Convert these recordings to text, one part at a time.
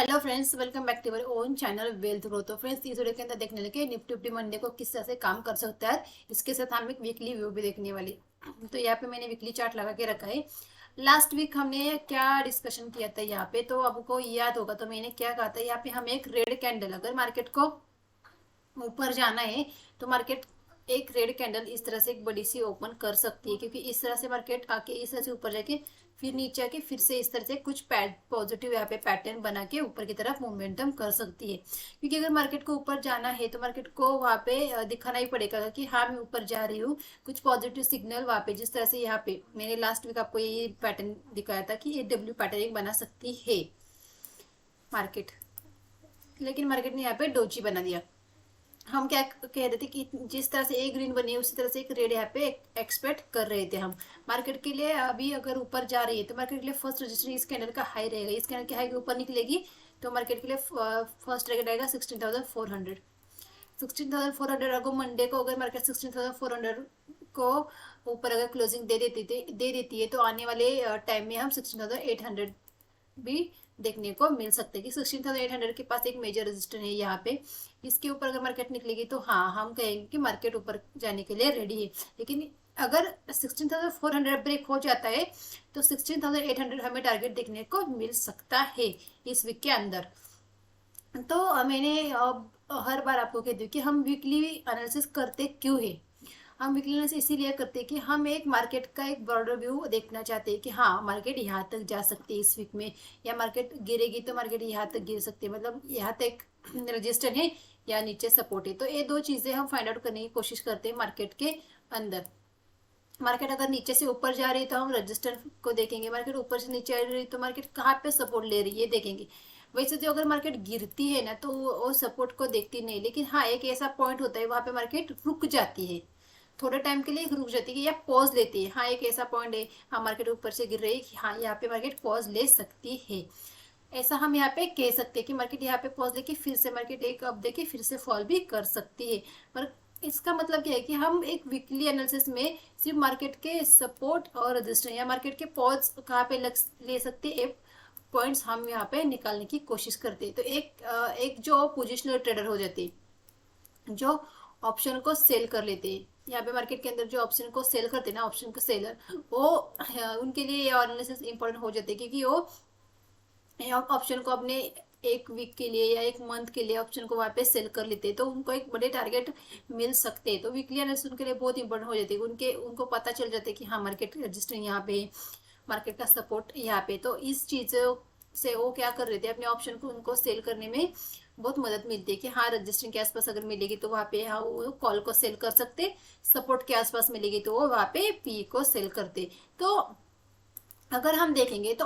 Hello friends, welcome back to our own channel wealth growth. तो friends, इस video के अंदर देखने लगे निफ्टी फिफ्टी मंडे को किस तरह से काम कर सकता है। इसके साथ हम एक वीकली व्यू भी देखने वाली। तो यहाँ पे मैंने वीकली चार्ट लगा के रखा है। लास्ट वीक हमने क्या डिस्कशन किया था यहाँ पे, तो आपको याद होगा। तो मैंने क्या कहा था, यहाँ पे हमें एक रेड कैंडल, अगर मार्केट को ऊपर जाना है तो मार्केट एक रेड कैंडल इस तरह से एक बड़ी सी ओपन कर सकती है, क्योंकि इस तरह से मार्केट आके इस तरह से ऊपर जाके फिर नीचे आके फिर से इस तरह से कुछ पॉजिटिव यहाँ पे पैटर्न बना के ऊपर की तरफ मोमेंटम कर सकती है। क्योंकि अगर मार्केट को ऊपर जाना है तो मार्केट को वहाँ पे दिखाना ही पड़ेगा कि हाँ मैं ऊपर जा रही हूँ। कुछ पॉजिटिव सिग्नल वहाँ पे, जिस तरह से यहाँ पे मैंने लास्ट वीक आपको ये पैटर्न दिखाया था कि ये डब्ल्यू पैटर्न एक बना सकती है मार्केट। लेकिन मार्केट ने यहाँ पे डोजी बना दिया। हम क्या कह रहे थे कि जिस तरह से एक ग्रीन बनी है उसी तरह से एक रेड यहाँ पे एक्सपेक्ट कर रहे थे हम। मार्केट के लिए अभी अगर ऊपर जा रही है तो मार्केट के लिए फर्स्ट रजिस्टर इस कैंडल का हाई रहेगा। इस कैंडल के हाई के ऊपर निकलेगी तो मार्केट के लिए फर्स्ट टारगेट आएगा 16,400। 16,400 अगर मंडे को अगर मार्केट 16,400 को ऊपर अगर क्लोजिंग दे देती है तो आने वाले टाइम में हम 16,800 भी देखने को मिल सकते हैं कि 16,800 के पास एक मेजर रेजिस्टेंस है यहाँ पे। इसके ऊपर अगर मार्केट निकलेगी तो हाँ हम कहेंगे कि मार्केट ऊपर जाने के लिए रेडी है। लेकिन अगर 16,400 ब्रेक हो जाता है तो 16,800 हमें टारगेट देखने को मिल सकता है इस वीक के अंदर। तो मैंने हर बार आपको कह दी कि हम वीकली एनालिसिस करते क्यों है। हम वीकली एनालिसिस इसीलिए करते हैं कि हम एक मार्केट का एक ब्रॉडर व्यू देखना चाहते हैं कि हाँ मार्केट यहाँ तक जा सकती है इस वीक में, या मार्केट गिरेगी तो मार्केट यहाँ तक गिर सकती है, मतलब यहाँ तक रजिस्टर है या नीचे सपोर्ट है। तो ये दो चीज़ें हम फाइंड आउट करने की कोशिश करते हैं मार्केट के अंदर। मार्केट अगर नीचे से ऊपर जा रही है तो हम रजिस्टर को देखेंगे, मार्केट ऊपर से नीचे आ रही है तो मार्केट कहाँ पे सपोर्ट ले रही है ये देखेंगे। वैसे तो अगर मार्केट गिरती है ना तो वो सपोर्ट को देखती नहीं, लेकिन हाँ एक ऐसा पॉइंट होता है वहां पे मार्केट रुक जाती है, थोड़े टाइम के लिए रुक जाती है या पॉज लेती है। हाँ एक ऐसा पॉइंट है, हाँ मार्केट ऊपर से गिर रही है कि हाँ यहाँ पे मार्केट पॉज ले सकती है। ऐसा हम यहाँ पे कह सकते हैं कि मार्केट यहाँ पे पॉज लेके फिर से मार्केट एक अप देके फिर से फॉल भी कर सकती है। पर इसका मतलब क्या है कि हम एक वीकली एनालिसिस में सिर्फ मार्केट के सपोर्ट और रजिस्टर या मार्केट के पॉज कहाँ पे ले सकते हैं पॉइंट्स हम यहाँ पे निकालने की कोशिश करते हैं। तो एक जो पोजिशनल ट्रेडर हो जाते हैं, जो ऑप्शन को सेल कर लेते हैं, यहाँ पे मार्केट के अंदर जो ऑप्शन को सेल करते हैं ना, ऑप्शन को सेलर, वो उनके लिए ये एनालिसिस इंपॉर्टेंट हो जाते हैं, क्योंकि वो ऑप्शन को अपने एक वीक के लिए या एक मंथ के लिए ऑप्शन को वहाँ पे सेल कर लेते हैं तो उनको एक बड़े टारगेट मिल सकते हैं। तो वीकली एनालिसिस उनके लिए बहुत इंपॉर्टेंट हो जाती है। उनको पता चल जाता है कि हाँ मार्केट रजिस्टर यहाँ पे, मार्केट का सपोर्ट यहाँ पे। तो इस चीज़ों से वो क्या कर रहे थे, अपने ऑप्शन को उनको सेल करने में बहुत मदद मिलती है कि हाँ रजिस्ट्रिंग के आसपास अगर मिलेगी तो वहाँ पे हाँ वो कॉल को सेल कर सकते, सपोर्ट के आसपास मिलेगी तो वो वहाँ पे पी को सेल करते। तो अगर हम देखेंगे तो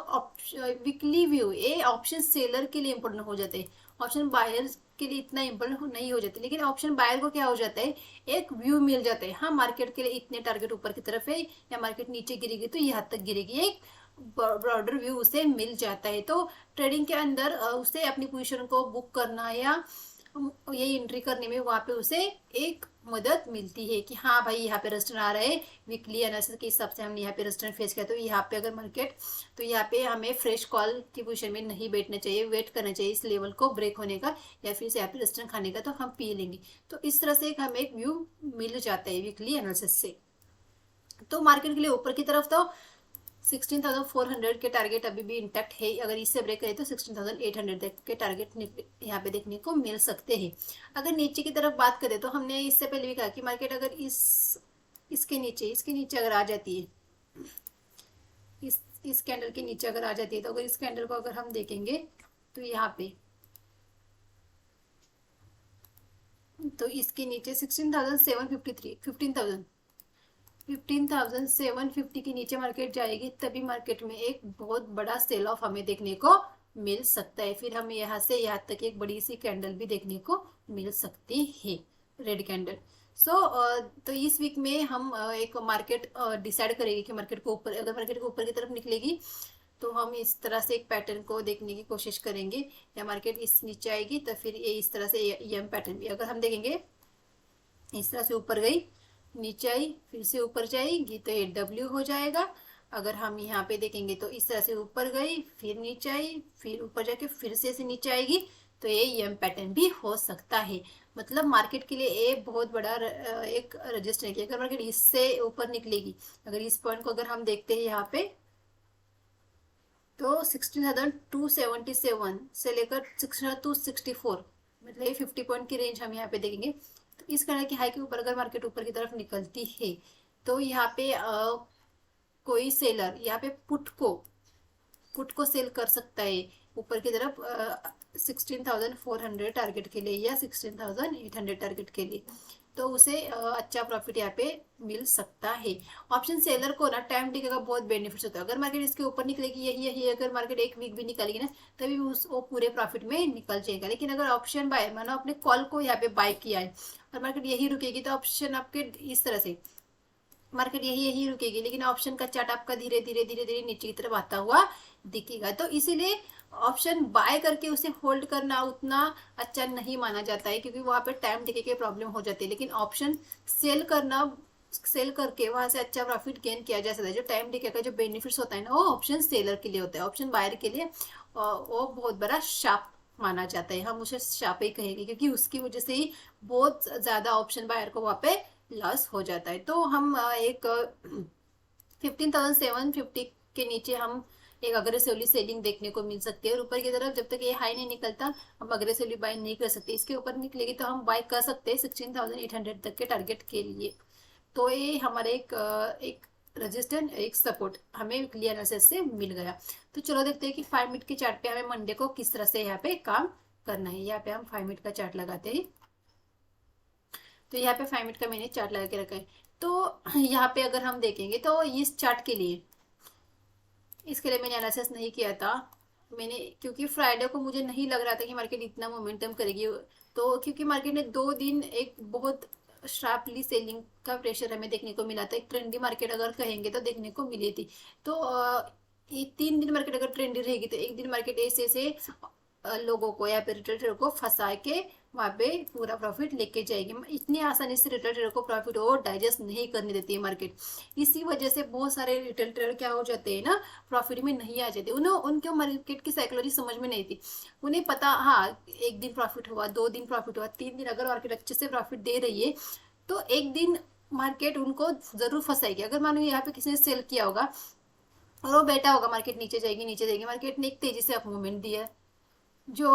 वीकली व्यू ये ऑप्शन सेलर के लिए इंपॉर्टेंट हो जाते हैं, ऑप्शन बायर के लिए इतना इंपॉर्टेंट नहीं हो जाते। लेकिन ऑप्शन बायर को क्या हो जाता है, एक व्यू मिल जाता है, हाँ मार्केट के लिए इतने टारगेट ऊपर की तरफ है या मार्केट नीचे गिरेगी तो यहाँ तक गिरेगी, एक ब्रॉडर व्यू उसे मिल जाता है। तो ट्रेडिंग के अंदर उसे अपनी पोजीशन को बुक करना या ये एंट्री करने में वहाँ पे उसे एक मदद मिलती है कि हाँ भाई यहाँ पे रजिस्टर आ रहा है। वीकली एनालिसिस के हिसाब से हमने यहाँ पे रजिस्टर फेस किया तो यहाँ पे अगर मार्केट, तो यहाँ पे हमें फ्रेश कॉल की पोजीशन में नहीं बैठना चाहिए, वेट करना चाहिए इस लेवल को ब्रेक होने का या फिर यहाँ पे रजिस्टर खाने का, तो हम पी लेंगे। तो इस तरह से हमें एक व्यू मिल जाता है वीकली एनालिसिस से। तो मार्केट के लिए ऊपर की तरफ तो 16,400 के टारगेट अभी भी इंटैक्ट है, अगर इससे ब्रेक करे तो 16,800 के टारगेट यहाँ पे देखने को मिल सकते हैं। अगर नीचे की तरफ बात करें तो हमने इससे पहले भी कहा कि मार्केट अगर इसके नीचे अगर आ जाती है, इस कैंडल के नीचे अगर आ जाती है, तो अगर इस कैंडल को अगर हम देखेंगे तो यहाँ पे तो इसके नीचे 16,753 15,750 के नीचे मार्केट जाएगी तभी मार्केट में एक बहुत बड़ा सेल ऑफ हमें देखने को मिल सकता है। फिर हमें यहाँ से यहाँ तक एक बड़ी सी कैंडल भी देखने को मिल सकती है, रेड कैंडल। तो इस वीक में हम एक मार्केट डिसाइड करेंगे कि मार्केट को ऊपर, अगर मार्केट को ऊपर की तरफ निकलेगी तो हम इस तरह से एक पैटर्न को देखने की कोशिश करेंगे, या मार्केट इस नीचे आएगी तो फिर ये इस तरह से एम पैटर्न भी अगर हम देखेंगे इस तरह से ऊपर गई, नीचे आई, फिर से ऊपर जाएगी तो ये डब्ल्यू हो जाएगा। अगर हम यहाँ पे देखेंगे तो इस तरह से ऊपर गई, फिर नीचे आई, फिर ऊपर जाके फिर से नीचे आएगी, तो ये एम पैटर्न भी हो सकता है। मतलब मार्केट के लिए ये बहुत बड़ा एक रजिस्टर है कि अगर मार्केट इससे ऊपर निकलेगी, अगर इस पॉइंट को अगर हम देखते हैं यहाँ पे, तो 16,277 से लेकर 16,264, मतलब ये 50 पॉइंट की रेंज हम यहाँ पे देखेंगे। तो इस तरह की हाई के ऊपर अगर मार्केट ऊपर की तरफ निकलती है, तो यहाँ पे कोई सेलर यहाँ पे पुट को सेल कर सकता है ऊपर की तरफ 16,400 टारगेट के लिए या 16,800 टारगेट के लिए, तो उसे अच्छा प्रॉफिट यहाँ पे मिल सकता है। ऑप्शन सेलर को ना टाइम टिके का बहुत बेनिफिट होता है। अगर मार्केट इसके ऊपर निकलेगी, यही यही अगर मार्केट एक वीक भी निकलेगी ना, तभी वो पूरे प्रॉफिट में निकल जाएगा। लेकिन अगर ऑप्शन बाय मानो आपने कॉल को यहाँ पे बाय किया है और मार्केट यही रुकेगी, तो ऑप्शन आपके इस तरह से मार्केट यही यही रुकेगी, लेकिन ऑप्शन का चार्ट आपका धीरे धीरे धीरे धीरे नीचे की तरफ आता हुआ दिखेगा। तो इसीलिए ऑप्शन बाय करके उसे होल्ड करना उतना अच्छा नहीं माना जाता है, क्योंकि वहां पे टाइम टिके के प्रॉब्लम हो जाती है। लेकिन ऑप्शन सेल करके वहां से अच्छा प्रॉफिट गेन किया जा सकता है। जो टाइम टिके का जो बेनिफिट्स होता है ना, वो ऑप्शन सेलर के लिए होता है। ऑप्शन बायर के लिए वो बहुत बड़ा शाप माना जाता है, हम उसे शाप ही कहेंगे, क्योंकि उसकी वजह से ही बहुत ज्यादा ऑप्शन बायर को वहां पे लॉस हो जाता है। तो हम एक 15,750 के नीचे हम एक अग्रेसिवली सेलिंग देखने को मिल सकती है। और ऊपर की तरफ जब तक ये हाई नहीं निकलता, हम अग्रेसिवली बाय नहीं कर सकते। इसके ऊपर निकलेगी तो हम बाय कर सकते हैं 16,800 तक के टारगेट के लिए। तो ये हमारे एक रजिस्टेंस, एक सपोर्ट हमें वीकली एनालिसिस से मिल गया। तो चलो देखते हैं कि 5 मिनट के चार्ट पे हमें मंडे को किस तरह से यहाँ पे काम करना है। यहाँ पे हम 5 मिनट का चार्ट लगाते हैं। तो यहाँ पे 5 मिनट का मैंने चार्ट लगा के रखा है। तो यहाँ पे अगर हम देखेंगे तो इस चार्ट के लिए, इसके लिए मैंने एनालिसिस नहीं किया था मैंने, क्योंकि फ्राइडे को मुझे नहीं लग रहा था कि मार्केट इतना मोमेंटम करेगी। तो क्योंकि मार्केट ने 2 दिन एक बहुत शार्पली सेलिंग का प्रेशर हमें देखने को मिला था। एक ट्रेंडी मार्केट अगर कहेंगे तो देखने को मिली थी। तो ये 3 दिन मार्केट अगर ट्रेंडी रहेगी, तो एक दिन मार्केट ऐसे ऐसे लोगों को या फिर रिटेल ट्रेडर को फंसा के वहां पे पूरा प्रॉफिट लेके जाएगी। इतनी आसानी से रिटेल ट्रेडर को प्रॉफिट वो डाइजेस्ट नहीं करने देती है मार्केट। इसी वजह से बहुत सारे रिटेल ट्रेडर क्या हो जाते हैं ना, प्रॉफिट में नहीं आ जाते। उन्हें उनके मार्केट की साइकोलॉजी समझ में नहीं थी। उन्हें पता, हाँ, एक दिन प्रॉफिट हुआ, 2 दिन प्रॉफिट हुआ, 3 दिन अगर मार्केट अच्छे से प्रॉफिट दे रही है, तो एक दिन मार्केट उनको जरूर फंसाएगी। अगर मानो यहाँ पे किसी ने सेल किया होगा और वो बैठा होगा, मार्केट नीचे जाएगी नीचे जाएगी, मार्केट ने एक तेजी से अप मूवमेंट दिया, जो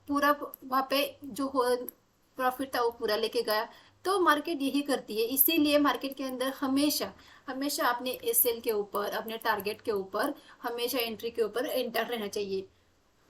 पूरा वहां पे जो प्रॉफिट था वो पूरा लेके गया। तो मार्केट यही करती है। इसीलिए मार्केट के अंदर हमेशा हमेशा अपने एसएल के ऊपर, अपने टारगेट के ऊपर, हमेशा एंट्री के ऊपर एंटर रहना चाहिए।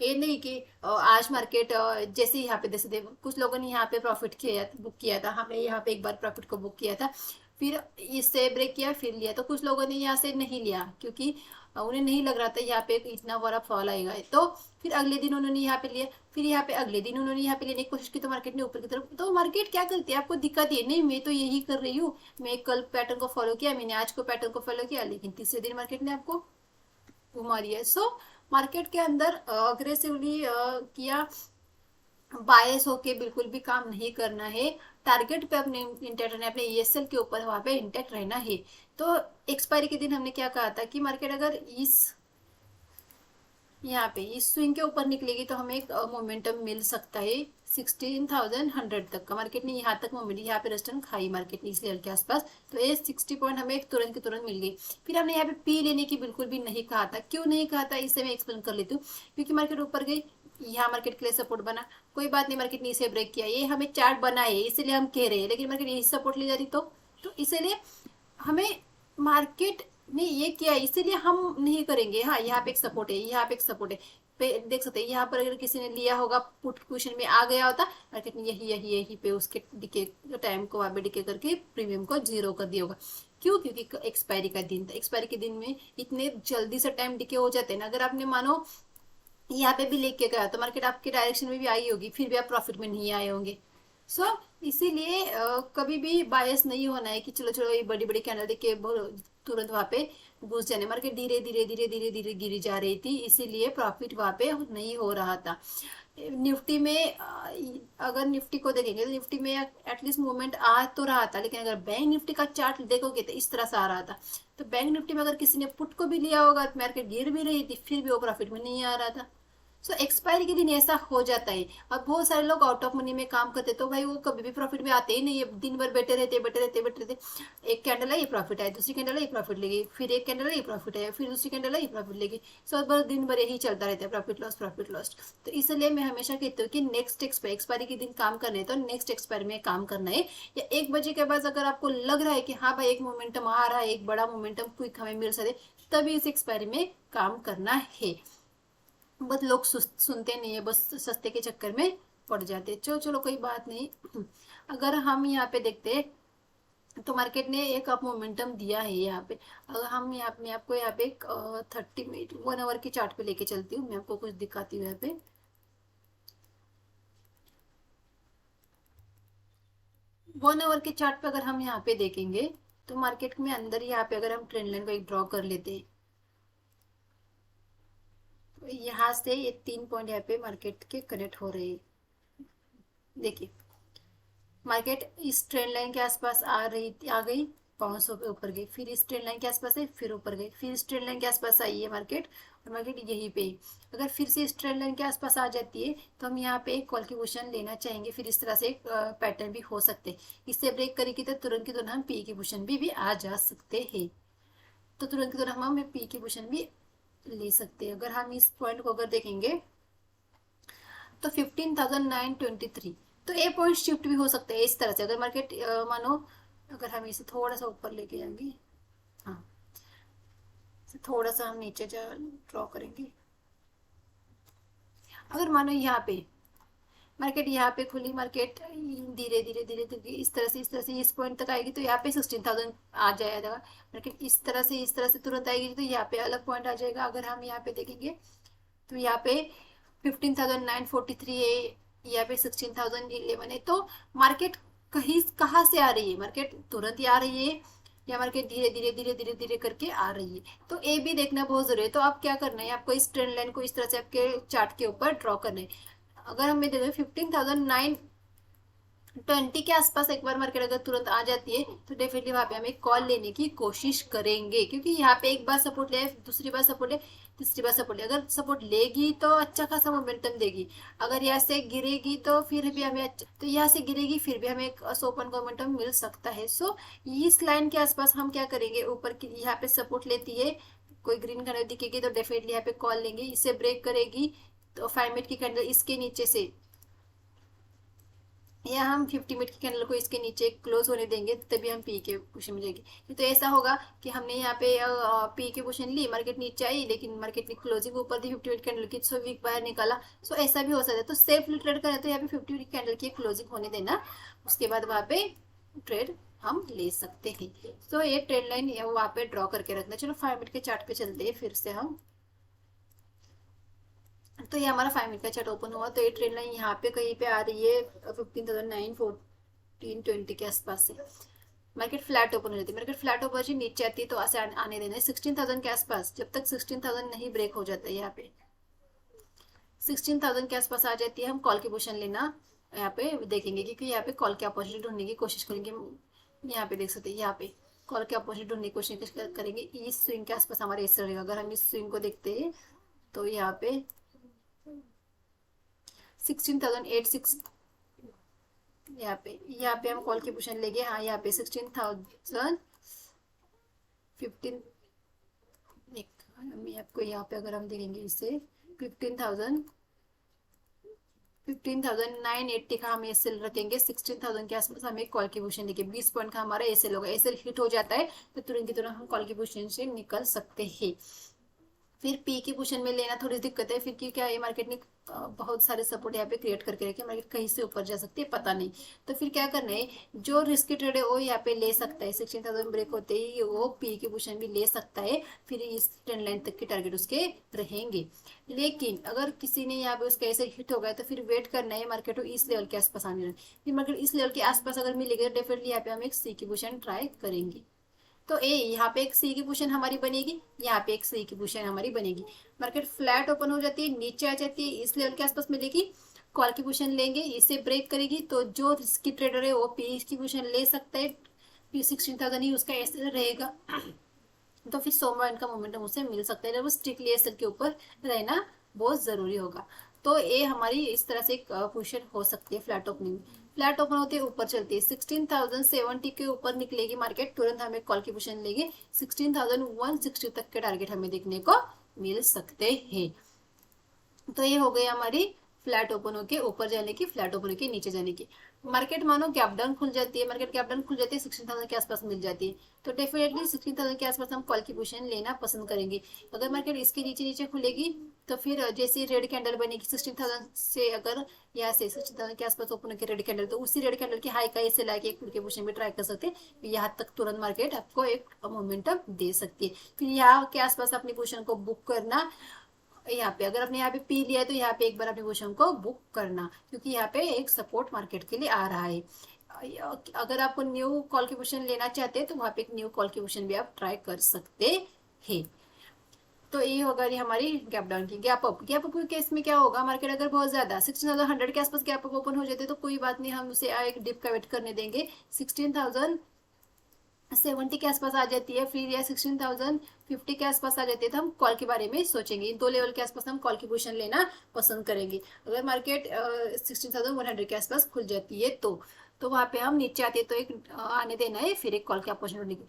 ये नहीं कि आज मार्केट जैसे यहाँ पे जैसे कुछ लोगों ने यहाँ पे प्रॉफिट किया, बुक किया था, हमने यहाँ पे एक बार प्रॉफिट को बुक किया था, फिर इससे ब्रेक किया फिर लिया। तो कुछ लोगों ने यहाँ से नहीं लिया, क्योंकि उन्हें नहीं लग रहा था यहाँ पे इतना बड़ा फॉल आएगा। तो फिर अगले दिन उन्होंने यहाँ पे लिया, फिर यहाँ पे अगले दिन उन्होंने यहाँ पे लेने की कोशिश की, तो मार्केट ने ऊपर की तरफ। तो मार्केट क्या करती है, आपको दिक्कत है नहीं, मैं तो यही कर रही हूँ, मैं कल पैटर्न को फॉलो किया, मैंने आज को पैटर्न को फॉलो किया, लेकिन तीसरे दिन मार्केट ने आपको घुमा दिया। सो मार्केट के अंदर अग्रेसिवली किया, बायस होके बिल्कुल भी काम नहीं करना है। टारगेट पे अपने इंटेक्ट रहना है, अपने ईएसएल के ऊपर वहां पे इंटेक्ट रहना है। तो एक्सपायरी के दिन हमने क्या कहा था कि मार्केट अगर इस यहाँ पे इस स्विंग के ऊपर निकलेगी, तो हमें एक मोमेंटम मिल सकता है 16,100 तक का। मार्केट ने यहाँ तक मोमेंट, यहाँ पे रेजिस्टेंस खाई मार्केट ने इस लेवल के आसपास, तो ये 60 पॉइंट हमें एक तुरंत की तुरंत मिल गई। फिर हमने यहाँ पे पी लेने की बिल्कुल भी नहीं कहा था। क्यों नहीं कहा था, इससे मैं एक्सप्लेन कर लेती हूँ। क्योंकि मार्केट ऊपर गई, यहाँ मार्केट के लिए सपोर्ट बना, कोई बात नहीं, मार्केट ने इसे ब्रेक किया, ये हमें चार्ट बना है इसलिए हम कह रहे हैं, लेकिन मार्केट यही सपोर्ट ले जा रही, तो इसलिए हमें मार्केट ने ये किया, इसीलिए हम नहीं करेंगे। हाँ, यहाँ पे एक सपोर्ट है, यहाँ पे एक सपोर्ट है, देख सकते हैं। यहाँ पर अगर किसी ने लिया होगा, पुट क्वेश्चन में आ गया होता, मार्केट ने यही यही यही पे उसके डिके टाइम को वहां पे डिके करके प्रीमियम को 0 कर दिया होगा। क्यों? क्योंकि एक्सपायरी का दिन था। एक्सपायरी के दिन में इतने जल्दी से टाइम डिके हो जाते हैं ना। अगर आपने मानो यहाँ पे भी लेके गया तो मार्केट आपके डायरेक्शन में भी आई होगी, फिर भी आप प्रॉफिट में नहीं आए होंगे। सो इसीलिए कभी भी बायस नहीं होना है कि चलो चलो ये बड़ी बड़ी कैंडल देख के तुरंत वहां पे घुस जाने। मार्केट धीरे धीरे धीरे धीरे धीरे गिरी जा रही थी, इसीलिए प्रॉफिट वहां पे नहीं हो रहा था। निफ्टी में अगर निफ्टी को देखेंगे तो निफ्टी में एटलीस्ट मूवमेंट आ तो रहा था, लेकिन अगर बैंक निफ्टी का चार्ट देखोगे तो इस तरह से आ रहा था। तो बैंक निफ्टी में अगर किसी ने पुट को भी लिया होगा, मार्केट गिर भी रही थी, फिर भी वो प्रॉफिट में नहीं आ रहा था। सो एक्सपायरी के दिन ऐसा हो जाता है। अब बहुत सारे लोग आउट ऑफ मनी में काम करते तो भाई वो कभी भी प्रॉफिट में आते ही नहीं है, दिन भर बैठे रहते बैठे रहते बैठे रहते। एक कैंडल है ये प्रॉफिट है, दूसरी कैंडल है ये प्रॉफिट लेगी, फिर एक कैंडल है ये प्रॉफिट है, फिर दूसरी कैंडल है ये प्रॉफिट लेगी। सो बस दिन भर यही चलता रहता है, प्रॉफिट लॉस प्रॉफिट लॉस। तो इसलिए मैं हमेशा कहती हूँ कि नेक्स्ट एक्सपायरी के दिन काम करना है तो नेक्स्ट एक्सपायरी में काम करना है, या 1 बजे के बाद अगर आपको लग रहा है कि हाँ भाई एक मोमेंटम आ रहा है, एक बड़ा मोमेंटम क्विक हमें मिल सकते, तभी इस एक्सपायरी में काम करना है। बस लोग सुनते नहीं है, बस सस्ते के चक्कर में पड़ जाते। चलो चलो कोई बात नहीं। अगर हम यहाँ पे देखते तो मार्केट ने एक अप मोमेंटम दिया है यहाँ पे। अगर हम यहाँ मैं आपको यहाँ पे 30 मिनट 1 आवर की चार्ट पे लेके चलती हूँ, मैं आपको कुछ दिखाती हूँ यहाँ पे। 1 आवर के चार्ट पे अगर हम यहाँ पे देखेंगे तो मार्केट में अंदर यहाँ पे अगर हम ट्रेंड लाइन को एक ड्रॉ कर लेते हैं, तो यहाँ से ये 3 पॉइंट यहाँ पे मार्केट के कनेक्ट हो रहे हैं। देखिए मार्केट इस ट्रेंड लाइन के आसपास आ रही थी, आ गई, बाउंस होकर ऊपर गई, फिर इस ट्रेंड लाइन के आसपास है, फिर ऊपर गई, फिर इस ट्रेंड लाइन के आसपास आई है मार्केट, और मार्केट यहीं पे है। अगर फिर से इस ट्रेंड लाइन के आसपास आ जाती है तो हम यहाँ पे एक कॉल की पोजीशन लेना चाहेंगे, फिर इस तरह से एक पैटर्न भी हो सकते हैं। इससे ब्रेक करेगी तो तुरंत की तुरंत हम पी की पोजीशन भी आ जा सकते हैं। तो तुरंत की तुरंत हम पी की पोजीशन भी ले सकते हैं। अगर हम इस पॉइंट को अगर देखेंगे तो 15,923, तो ए पॉइंट शिफ्ट भी हो सकता है इस तरह से। अगर मार्केट मानो अगर हम इसे थोड़ा सा ऊपर लेके जाएंगे, हाँ इसे थोड़ा सा हम नीचे ड्रॉ करेंगे। अगर मानो यहाँ पे मार्केट यहाँ पे खुली, मार्केट धीरे धीरे धीरे धीरे इस तरह से इस पॉइंट तक आएगी तो यहाँ पे 16,000 आ जाएगा। मार्केट इस तरह से तुरंत आएगी तो यहाँ पे अलग पॉइंट आ जाएगा। अगर हम यहाँ पे देखेंगे तो यहाँ पे 15,943 है, यहाँ पे 16,011 है। तो मार्केट कहीं कहाँ से आ रही है? मार्केट तुरंत ही आ रही है या मार्केट धीरे धीरे धीरे धीरे धीरे करके आ रही है? तो ए भी देखना बहुत जरूरी है। तो आप क्या करना है, आपको इस ट्रेंड लाइन को इस तरह से आपके चार्ट के ऊपर ड्रॉ करना है। अगर हमें देखो 15,920 के आसपास एक बार मार्केट अगर तुरंत आ जाती है तो डेफिनेटली वहां पे हम एक कॉल लेने की कोशिश करेंगे, क्योंकि यहाँ पे एक बार सपोर्ट ले, दूसरी बार सपोर्ट ले, तीसरी बार सपोर्ट ले। अगर सपोर्ट लेगी तो अच्छा खासा मोमेंटम देगी, अगर यहाँ से गिरेगी तो फिर भी हमें तो यहाँ से गिरेगी फिर भी हमें एक ओपन मोमेंटम मिल सकता है। सो इस लाइन के आसपास हम क्या करेंगे, ऊपर की यहाँ पे सपोर्ट लेती है, कोई ग्रीन कलर दिखेगी तो डेफिनेटली यहाँ पे कॉल लेंगे। इसे ब्रेक करेगी तो 5 मिनट की कैंडल इसके नीचे से, या हम 50 मिनट की कैंडल को इसके नीचे क्लोज होने देंगे तभी हम पी के पोजीशन में जाएगी। तो ऐसा होगा कि हमने यहाँ पे पी के पोजीशन ली, मार्केट नीचे आई लेकिन मार्केट ने क्लोजिंग ऊपर दी 50 मिनट कैंडल की, सो वीक बाहर निकाला। सो ऐसा भी हो सकता है। तो सेफली ट्रेड करें तो यहाँ पे 50 मिनट कैंडल की क्लोजिंग होने देना, उसके बाद वहाँ पे ट्रेड हम ले सकते हैं। तो ये ट्रेड लाइन वहाँ पे ड्रॉ करके रखना। चलो 5 मिनट के चार्ट पे चलते हैं फिर से हम। तो ये हमारा 5 मिनट का चार्ट ओपन हुआ, तो ये ट्रेंड लाइन यहाँ पे कहीं पे आ रही है 15,914-20 के आसपास से। मार्केट फ्लैट ओपन हो जाती है, मार्केट फ्लैट ओपन से नीचे आती है तो ऐसे आने देना है 16,000 के आसपास। जब तक 16,000 नहीं ब्रेक हो जाता है, यहाँ पे 16,000 के आसपास आ जाती है, हम कॉल की पोजीशन लेना यहाँ पे देखेंगे, क्योंकि यहाँ पे कॉल के अपोजिट ढूंढने की कोशिश करेंगे। यहाँ पे देख सकते हैं, यहाँ पे कॉल के अपोजिट ढूंढने की कोशिश करेंगे। इस स्विंग के आसपास हमारा इस रहेगा। अगर हम इस स्विंग को देखते हैं तो यहाँ पे 16,086, यहाँ पे हम कॉल की पोजीशन लेंगे। हाँ यहाँ पे 16,015, मैं आपको यहाँ पे अगर हम देखेंगे इसे 15,980 का हम एसएल रखेंगे। 16,000 के आसपास हमें कॉल की पोजीशन देखिए, 20 पॉइंट का हमारा एसएल होगा। एसएल हिट हो जाता है तो तुरंत की तुरंत हम कॉल की पोजीशन से निकल सकते हैं। फिर पी की पोजीशन में लेना थोड़ी दिक्कत है, फिर क्योंकि क्या ये मार्केट ने बहुत सारे सपोर्ट यहाँ पे क्रिएट करके रखे, मार्केट कहीं से ऊपर जा सकती है पता नहीं। तो फिर क्या करना है, जो रिस्की ट्रेड है वो यहाँ पे ले सकता है, 16,000 ब्रेक होते ही वो पी की पोजीशन भी ले सकता है, फिर इस ट्रेंड लाइन तक के टारगेट उसके रहेंगे। लेकिन अगर किसी ने यहाँ पे उसका ऐसे हिट हो गया तो फिर वेट करना है मार्केट को इस लेवल के आसपास आने, फिर मार्केट इस लेवल के आसपास अगर मिलेगा तो डेफिनेटली यहाँ पे हम एक सी की पोजीशन ट्राई करेंगे। तो ए यहाँ पे एक सी की पोजीशन हमारी बनेगी, यहाँ पे एक सी की पोजीशन हमारी बनेगी। मार्केट फ्लैट ओपन हो जाती है, नीचे आ जाती है, इस लेवल के आसपास मिलेगी, कॉल की पोजीशन लेंगे, इसे ब्रेक करेगी तो जो रिस्की ट्रेडर है वो पी की पोजीशन ले सकता है, पी 16,000 ही उसका ऐसे रहेगा। तो फिर 100 पॉइंट का मोमेंटम उसे मिल सकता है, जब स्ट्रिक्टली एसएल के ऊपर रहना बहुत जरूरी होगा। तो ये हमारी इस तरह से एक पोजीशन हो सकती है फ्लैट ओपनिंग। फ्लैट ओपन होती है ऊपर चलती है 16,070 के ऊपर निकलेगी मार्केट, तुरंत हमें कॉल की पोजीशन लेंगे, 16,160 तक के टारगेट हमें देखने को मिल सकते हैं। तो ये हो गई हमारी फ्लैट ओपन होके ऊपर जाने की, फ्लैट ओपन होके नीचे जाने की। मार्केट मानो गैप डाउन खुल जाती है, मार्केट गैप डाउन खुल जाती है 16,000 के आसपास मिल जाती है, तो डेफिनेटली 16,000 के आसपास हम कॉल की पोजीशन लेना पसंद करेंगे। अगर मार्केट इसके नीचे नीचे खुलेगी तो फिर जैसे रेड कैंडल बनेगी 16,000 से, अगर यहाँ से 16,000 के आसपास ओपन होकर रेड कैंडल, तो उसी रेड कैंडल की हाई का ऐसे लाके एक की पोजीशन में ट्राई कर सकते हैं, यहाँ तक तुरंत मार्केट आपको एक मोमेंटम दे सकती है। फिर यहाँ के आसपास अपनी पोजीशन को बुक करना, यहाँ पे अगर आपने यहाँ पे पी लिया है तो यहाँ पे एक बार अपने पोजीशन को बुक करना, क्योंकि यहाँ पे एक सपोर्ट मार्केट के लिए आ रहा है। अगर आपको न्यू कॉल की पोजीशन लेना चाहते हैं तो वहां पे एक न्यू कॉल की पोजीशन भी आप ट्राई कर सकते हैं। तो ये होगा ये हमारी गैप डाउन की। गैप अप के केस में क्या होगा, मार्केट अगर बहुत ज्यादा 16,100 के आसपास गैप अप ओपन हो जाते तो कोई बात नहीं, हम उसे एक डिप का वेट करने देंगे, 16,070 के आसपास आ जाती है फिर, या 16,050 के आसपास आ जाती है तो हम कॉल के बारे में सोचेंगे, इन दो लेवल के आसपास हम कॉल की पोजीशन लेना पसंद करेंगे। अगर मार्केट 16,100 के आसपास खुल जाती है तो वहां पे हम नीचे आते हैं तो एक आने देना है, फिर एक कॉल की अपॉर्चुनिटी की।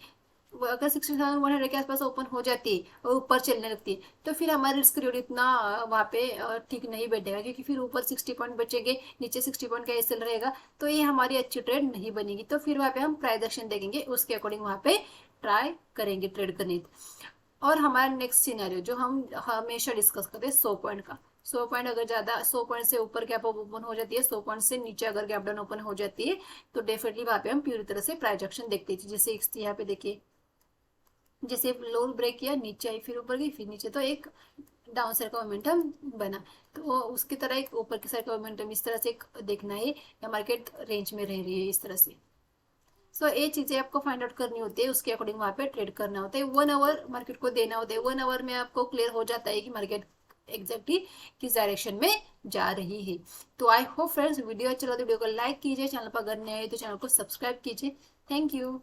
अगर 16,100 के आसपास ओपन हो जाती है और ऊपर चलने लगती है तो फिर हमारा रिस्क रेट इतना वहाँ पे ठीक नहीं बैठेगा, क्योंकि फिर ऊपर 60 पॉइंट बचेंगे, नीचे 60 पॉइंट का एसएल रहेगा, तो ये हमारी अच्छी ट्रेड नहीं बनेगी। तो फिर वहाँ पे हम प्राइस एक्शन देखेंगे, उसके अकॉर्डिंग वहाँ पे ट्राई करेंगे ट्रेड करने। और हमारा नेक्स्ट सिनेरियो जो हम हमेशा डिस्कस करते हैं 100 पॉइंट का, 100 पॉइंट अगर ज्यादा 100 पॉइंट से ऊपर गैप ओपन हो जाती है, 100 पॉइंट से नीचे अगर गैप डाउन ओपन हो जाती है तो डेफिनेटली वहाँ पे हम पूरी तरह से प्राइस एक्शन देखते हैं। जैसे यहाँ पे देखिए, जैसे लो ब्रेक किया, नीचे आई, फिर ऊपर गई, फिर नीचे, तो एक डाउन साइड का मोमेंटम बना, तो उसकी तरह एक ऊपर की साइड का मोमेंटम इस तरह से एक देखना है, या मार्केट रेंज में रह रही है इस तरह से। सो ये चीजें आपको फाइंड आउट करनी होती है, उसके अकॉर्डिंग वहां पे ट्रेड करना होता है। 1 आवर मार्केट को देना होता है, 1 आवर में आपको क्लियर हो जाता है कि मार्केट एग्जैक्टली किस डायरेक्शन में जा रही है। तो आई होप फ्रेंड्स वीडियो अच्छा लगा तो वीडियो को लाइक कीजिए, चैनल पर अगर नए हैं तो चैनल को सब्सक्राइब कीजिए। Thank you.